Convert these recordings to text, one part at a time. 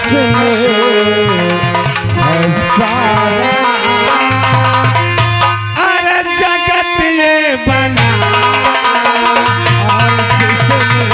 जिसने है सारा अरे जगत ये बना और जिसने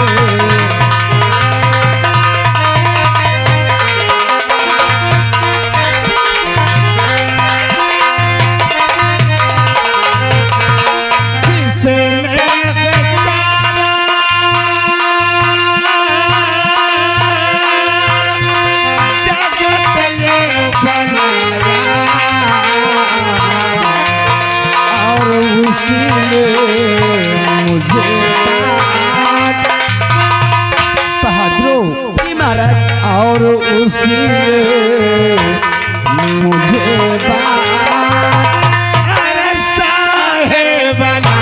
और उसी ने मुझे बात अरे साहेब बना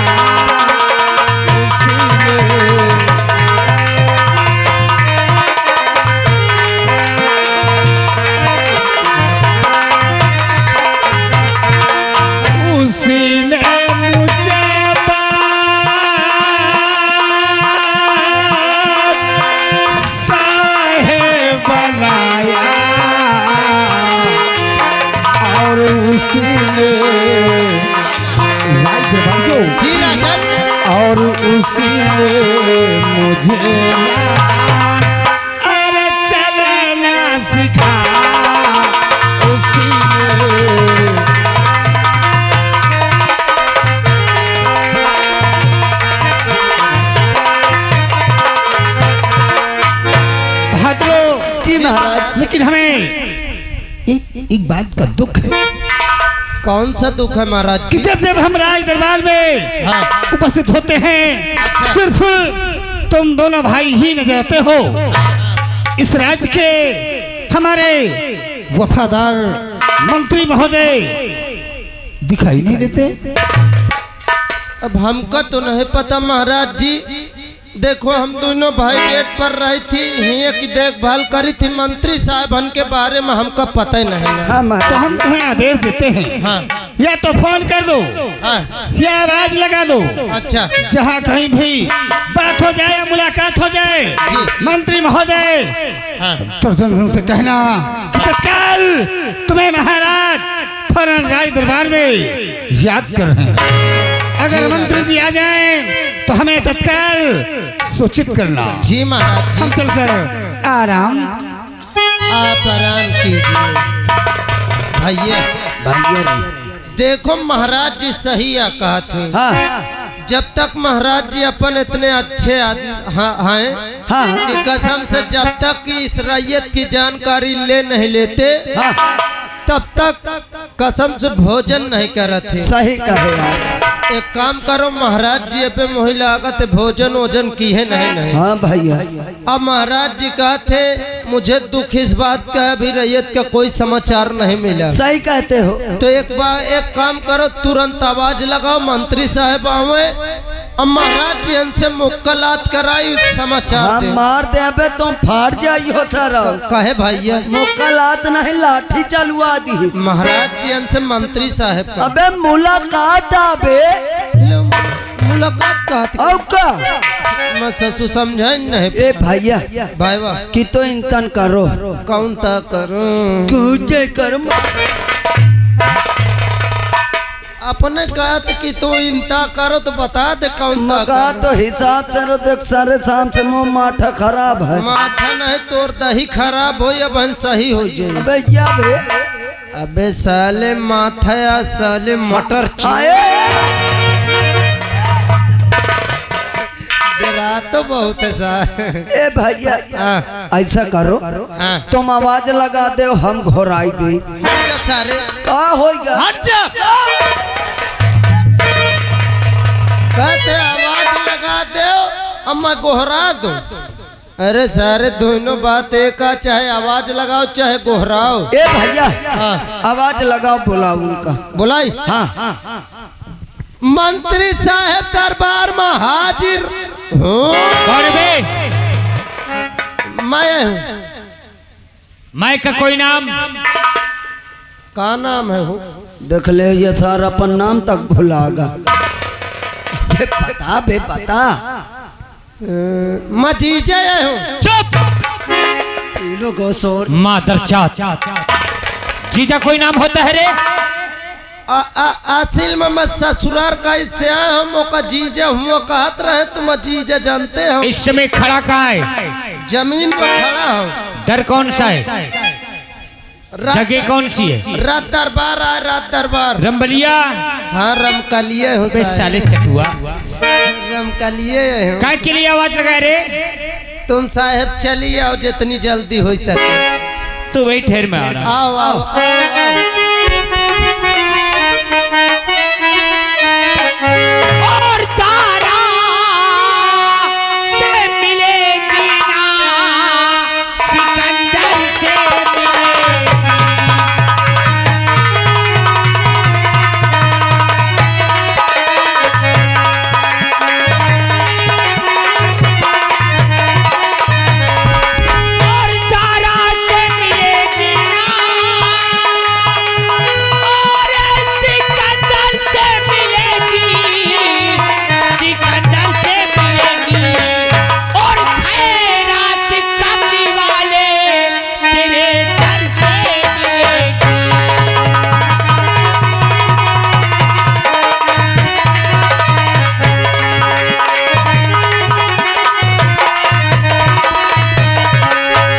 उसी ने मुझे बनाया और उसने और उसी ने मुझे अरे चलना सिखा उसी ने जी महाराज। लेकिन हमें एक बात का दुख है। कौन सा दुख है महाराज? कि जब जब हम राज दरबार में उपस्थित होते हैं सिर्फ तुम दोनों भाई ही नजर आते हो। इस राज्य के हमारे वफादार मंत्री महोदय दिखाई नहीं देते। अब हमका तो नहीं पता महाराज जी। देखो हम दोनों भाई गेट पर रही थी, हिये की देखभाल करी थी। मंत्री साहब के बारे में हमका पता ही नहीं। हाँ तो हम तुम्हें आदेश देते हैं। हाँ। या तो फोन कर दो हाँ। या आवाज लगा दो। अच्छा। जहाँ कहीं भी बात हो जाए या मुलाकात हो जाए मंत्री महोदय तुरंत से कहना कि तत्काल तुम्हें महाराज फौरन राज दरबार में याद कर रहे हैं। अगर मंत्री जी आ जाएं तो हमें तत्काल सूचित करना। जी महाराज। हम चलकर आराम आप आराम कीजिए। भैया देखो महाराज जी सही या कहा थे। हाँ। जब तक महाराज जी अपन इतने अच्छे हैं हाँ। कि कसम से जब तक कि इस रैयत की जानकारी ले नहीं लेते हाँ। तब तक कसम से भोजन नहीं करते। सही कहे यार। एक काम करो महाराज जी पे मोही लागत भोजन वोजन की है नहीं। हाँ भैया। अब महाराज जी कहते मुझे दुख इस बात का अभी रैयत का कोई समाचार नहीं मिला। सही कहते हो। तो एक काम करो तुरंत आवाज लगाओ मंत्री साहब आवे और महाराज जी इनसे मुक्कलात कराई समाचार दे। मार दे अबे तुम फाड़ जाइयो सारा। कहे भैया मुक्कलात नहीं लाठी चलवा दी महाराज जी इनसे मंत्री साहब। अबे मुलाकात आबे मुलाकात का मैं ससु समझा नहीं। ए भैया भाई वाह कि तो इंतन करो। कौन ता करो कुछ कर अपने कहत कि तो इंता करो तो बता दे कौन ता मगा तो हिसाब से रो देख सारे शाम से मुँह माठा खराब है। माठा नहीं तोर दही खराब हो या बन सही हो जाए। अबे या बे अबे साले माथा या साले मटर डरा तो बहुत है। ए भैया ऐसा करो तुम आवाज लगा दे हम घोराई दे। सारे का होगा कहते आवाज लगा दे अब मैं गोहरा दो। अरे सारे दोनों बात एक आ, चाहे आवाज लगाओ चाहे गोहराओ। ए भैया आवाज लगाओ बुलाओ उनका। बुलाई हाँ। मंत्री साहब दरबार में हाजिर हो। मैं हूँ। मैं का कोई नाम का नाम है हो? देख ले ये सारा अपन नाम तक भुलागा। बता बे बता। मैं जीजे हूँ। चुप लो गोसोर मादर जात। जीजा कोई नाम होता है रे? आसिल में ससुरार का इससे हम का जीजा हुआ कहत रहे तुम जीजा जानते हो। इस समय खड़ा कहाँ है? जमीन पर खड़ा हूँ। दर कौन सा है? जगह कौन सी है? रात दरबार है, रात दरबार। रंबलिया? हाँ रमकलिए हो बे साले चटुआ। रमकलिए हो। काय के लिए आवाज लगाए रे? तुम साहब चलिए आओ जितनी जल्दी हो सके। तू वही ठहर में आ रहा। आओ आओ आओ, आओ। और तारा से मिलेगी ना सिकंदर से मिलेगी। और तारा से मिलेगी ना और सिकंदर से मिलेगी, सिकंदर से मिलेगी। और खैरात कमली वाले तेरे दर से मिलेगी।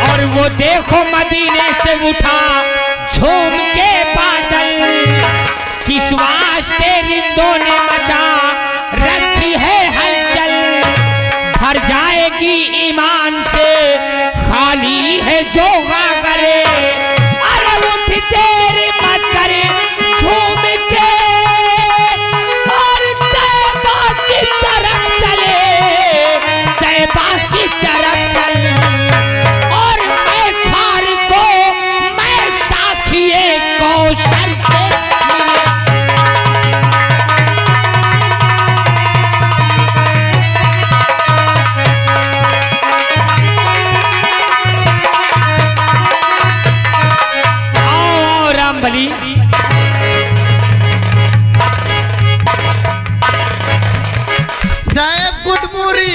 और वो देखो मदीने से उठा झूम के बादल, किस वास्ते रिंदों ने मचा रखी है हलचल। भर जाएगी ईमान से खाली है जो गागरे। अरे उठ तेरी मत करे झूम के और तैबा की तरफ चले, तैबा की तरफ चल। और मैं खार को मैं साखिए कौशल से बली। साहब गुड मोरी।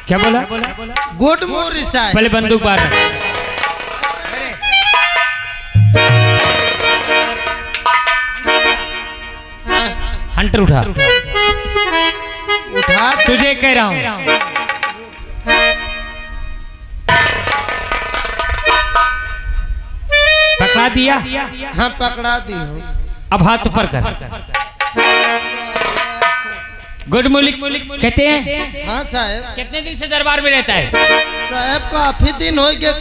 क्या बोला? गुड मोरी साहब। पहले बंदूक बाहर रख। हंटर उठा। उठा तुझे कह रहा हूं। पकड़ा दिया? हाँ पकड़ा दी हूँ। अब हाथ ऊपर कर। गुड मॉर्निंग कहते हैं। हाँ साहब। कितने दिन से दरबार में रहता है? साहब काफी दिन हो गए।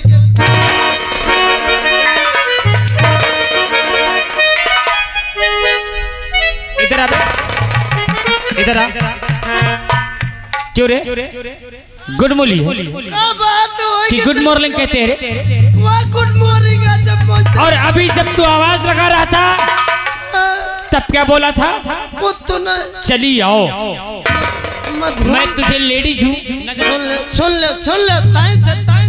इधर आ, इधर आ। क्यों रे? गुड मॉर्निंग क्या बात हो कि गुड मॉर्निंग कहते हैं रे? वाह गुड मॉर्निंग है जब मुझसे। और अभी जब तू आवाज लगा रहा था तब क्या बोला था? कुछ तो नहीं। चली आओ, मैं तुझे लेडीज हूँ। सुन ले सुन ले सुन ले ताई से ताई।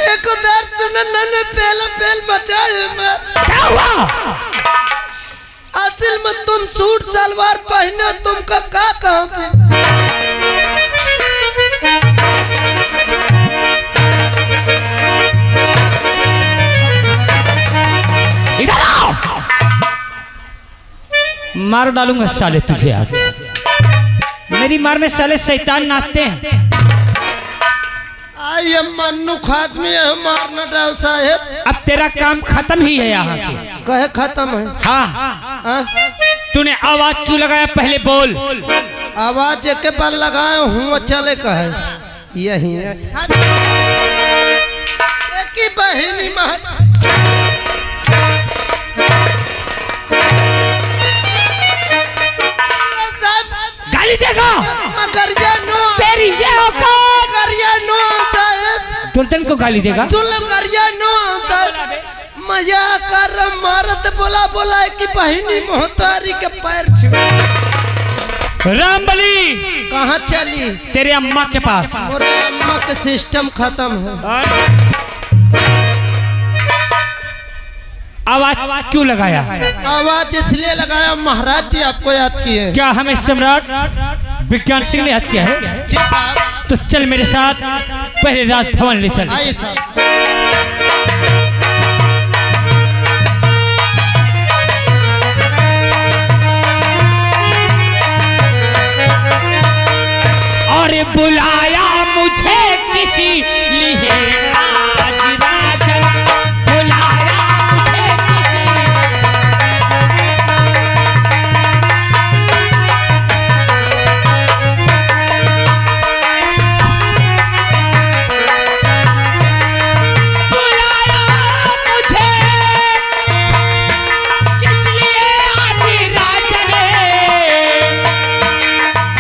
एक उधर सुन नन्हे पहला पहल मचाए मैं। क्या हुआ? असल में तुम सूट सलवार पहने तुमका का कहाँ पे? इधर आओ, मार डालूंगा साले तुझे आज। मेरी मार में साले शैतान नाचते हैं। ये मन्नुख आदमी है मारना डाल साहेब। अब तेरा काम खत्म ही है यहाँ से। कहे खत्म है? हाँ। तूने आवाज क्यों लगाया? पहले बोल। आवाज एक बार लगाए हूँ चले कहे यही है। एक ही बहिनी गाली देगा मगर ये नो तेरी ये औकात। दुल्हन को गाली देगा? मजा कर मारत बोला बोला कि बहिनी मोहतारी के पैर छू। रामबली कहाँ चली? तेरे अम्मा के पास। मेरे अम्मा का सिस्टम खत्म है। आवाज क्यों लगाया? आवाज इसलिए लगाया महाराज जी आपको याद किए। क्या हमें सम्राट विज्ञान सिंह ने याद किया है? जी साहब। तो चल मेरे साथ पहले राजभवन ले चल। आइए साहब। और बुलाया मुझे किसी लिए आज राजन, बुलाया मुझे किसी। बुलाया मुझे किस लिए आज राजन,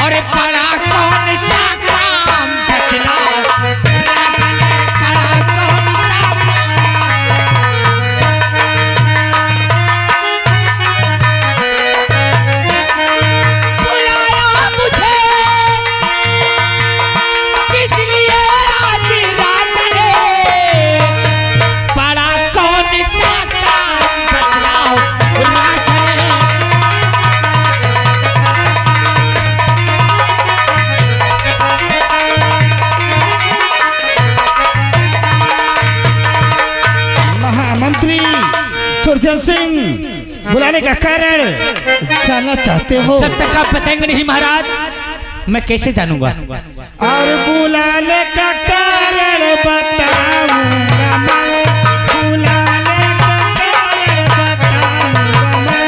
और पड़ा कौन सा काम बतलाओ राजन, पड़ा कौन सा बुलाया मुझे किस लिए आज राजन, पड़ा कौन सा काम बतलाओ राजन। महामंत्री दुर्जन सिंह बुलाने का कारण जानना चाहते हो? सब तक आप बताएंगे नहीं महाराज, मैं कैसे जानूंगा? और बुलाने का कारण बताऊंगा मैं, बुलाने का कारण बताऊंगा मैं।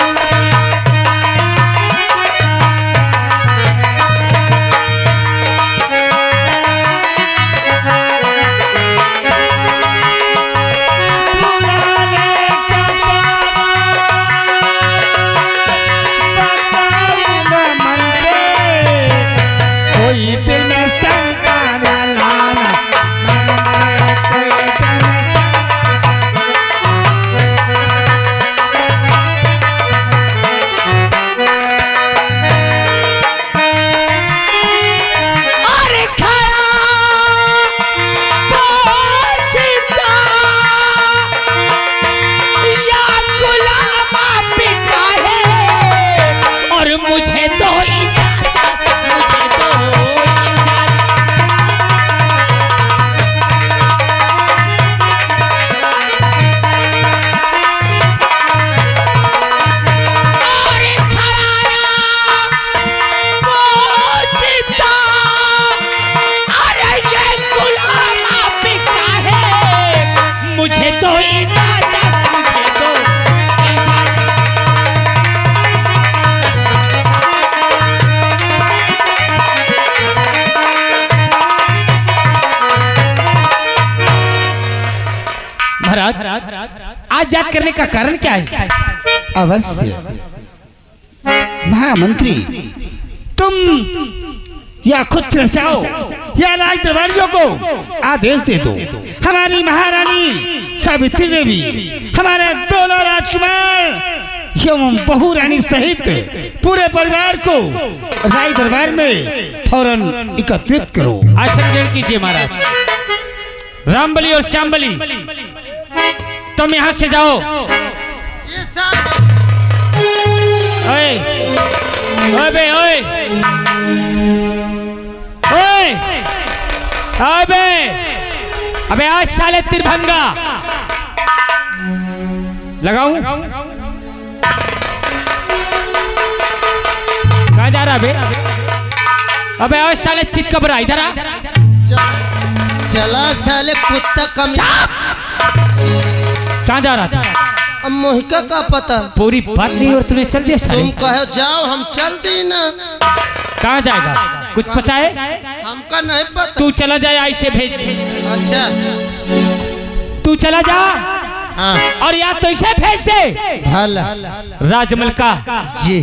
बुलाने का कारण बताऊंगा मंत्री, कोई दिल में शंका न लाना मंत्री, कोई दिल में अरे खड़ा पहुंचता या गुलामा पिता है, और मुझे तो इजाजत, मुझे तो इजाजत। अरे खड़ा पहुंचता, अरे ये गुलामा पिता है, मुझे तो इजाजत, मुझे तो इजाजत। महाराज आज याद करने का कारण क्या है? अवश्य महामंत्री, तुम या खुद चाहो या राज दरबारियों को आदेश दे दो, हमारी महारानी सावित्री देवी, हमारे दोनों राजकुमार एवं बहू रानी सहित पूरे परिवार को राज दरबार में फौरन एकत्रित करो। आसन ग्रहण कीजिए महाराज। रामबली और श्यामबली तुम यहाँ से जाओ। जी साहब। ओए ओए बे ओए ओए अबे अबे आज साले तिरभंगा लगाऊं? कहाँ जा रहा बे? अबे आज साले चित कबरा इधर आ। चला साले कुत्ता कम। कहाँ जा रहा था? अब मोहिका का पता, पूरी बात नहीं और तूने चल दिया साले। तुम कहो जाओ हम चल दी ना। कहाँ जाएगा कुछ पता है? हमका नहीं पता। तू चला जाए ऐसे भेज दे। अच्छा तू चला जा। हाँ। और या तो इसे भेज दे भला राजमलका जी,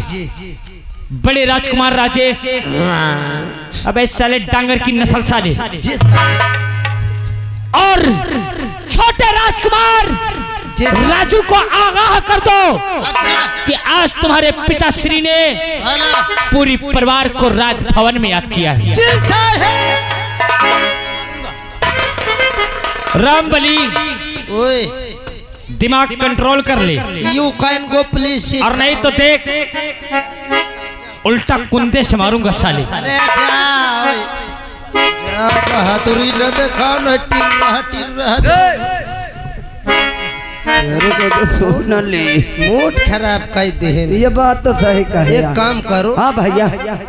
बड़े राजकुमार राजेश। अबे साले डांगर की नस्ल साले। जी और छोटे राजकुमार जी राजू को आगाह कर दो अच्छा कि आज तुम्हारे पिताश्री ने भला पूरी परिवार को राजभवन में याद किया है। जी साहब। रामबली ओए दिमाग कंट्रोल कर ले, यू कैन गो प्लीज। और नहीं तो देख उल्टा कुंदे से मारूंगा साले। अरे जा बहादुरी न दिखाओ, न टिर रहा मेरे को तो सुन ले, मूड खराब कर दे। ये बात तो सही कहे। एक काम करो, हाँ भैया,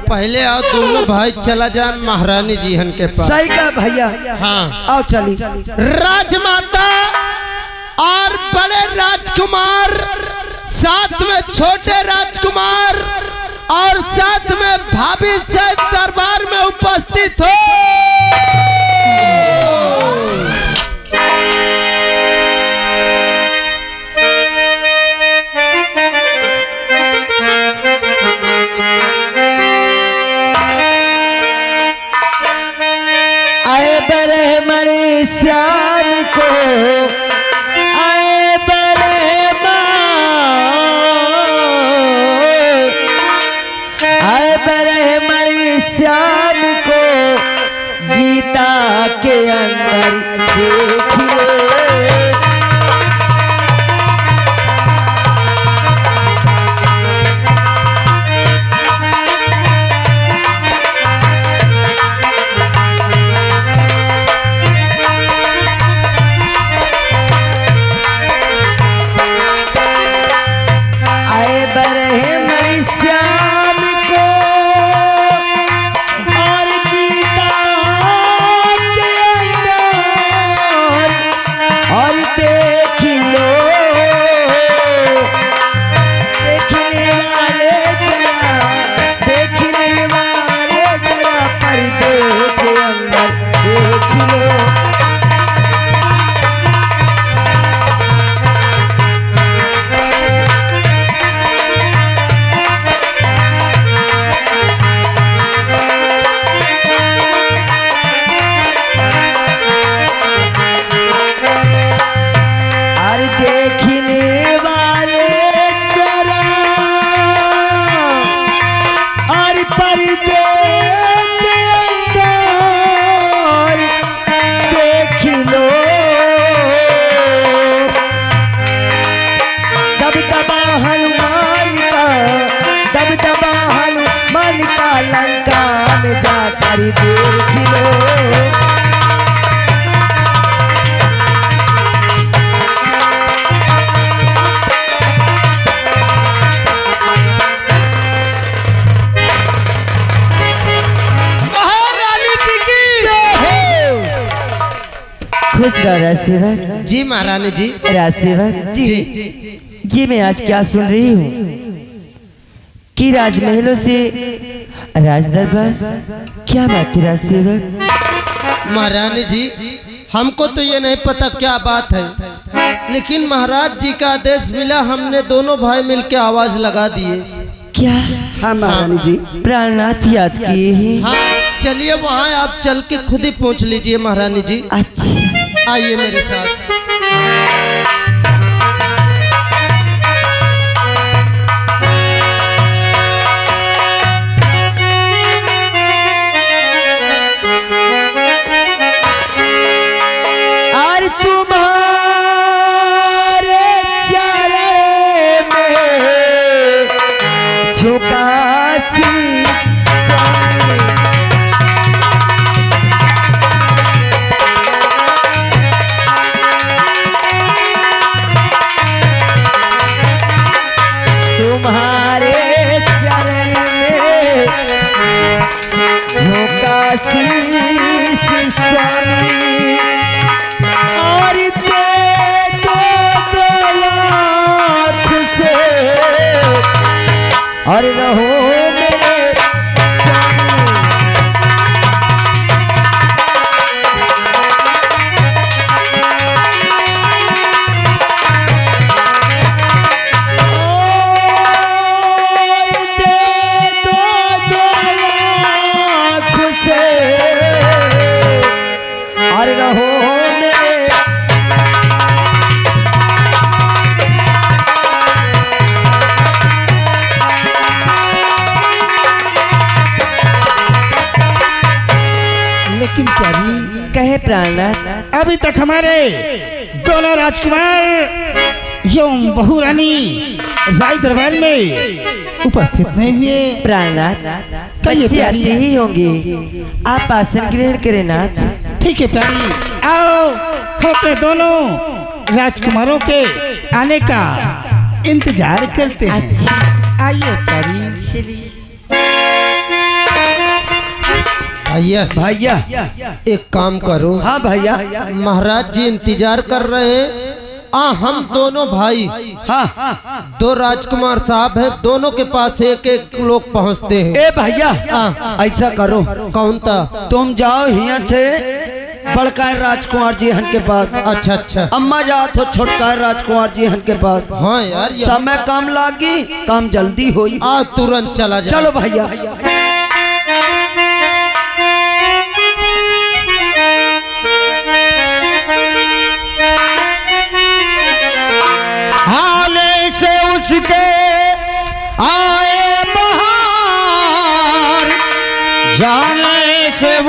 पहले आओ दोनों भाई चला जाए महारानी जी हन के पास। सही कहा भैया। हाँ आओ चली। राजमाता और बड़े राजकुमार, साथ में छोटे राजकुमार और साथ में भाभी से दरबार में उपस्थित हो। आए बरे मरे श्याम को, आए बरे आए बरे मरे श्याम को, गीता के अंदर देखिए। खुश रहो राजसेवक। जी महारानी जी। राजसेवक जी, ये मैं आज क्या सुन रही हूँ कि राजमहलों से राजदरबार, क्या बात है राजसेवक? महारानी जी हमको तो ये नहीं पता क्या बात है, लेकिन महाराज जी का आदेश मिला, हमने दोनों भाई मिलकर आवाज लगा दिए। क्या? हाँ महारानी जी, प्राणनाथ याद किए हैं। हाँ चलिए वहाँ आप चल के खुद ही पूछ लीजिए महारानी जी। अच्छा आइए मेरे साथ। और तुम्हारे चरण में झुकाती तुम्हारे चरण में झोंका शीश स्वामी, और दे दो लाख से और रहो मेरे स्वामी। और रहो मेरे लेकिन प्यारी कहे प्राणनाथ, अभी तक हमारे दोनों राजकुमार एवं बहू रानी राय दरबार में उपस्थित नहीं हुए। प्राणनाथ कहिए बच्चे प्यारी। आते ही होंगे, आप आसन ग्रहण करें नाथ। ठीक है प्यारी, आओ हम अपने दोनों राजकुमारों के आने का इंतजार करते हैं। अच्छा आइए प्यारी। चलिए भैया भैया। एक काम करो, हाँ भैया। महाराज जी इंतजार कर रहे हैं। हम दोनों भाई, हाँ दो राजकुमार साहब हैं, दोनों के पास एक एक लोग पहुंचते हैं। ए भैया ऐसा करो, कौन था? तुम जाओ यहाँ से बड़का राजकुमार जी हन के पास। अच्छा अच्छा। अम्मा जाओ तो छोटका राजकुमार जी हन के पास। हाँ यार समय कम लागी, काम जल्दी होई। आ तुरंत चला जा। चलो भैया। हाले से उसके आए बहार, जाने से वो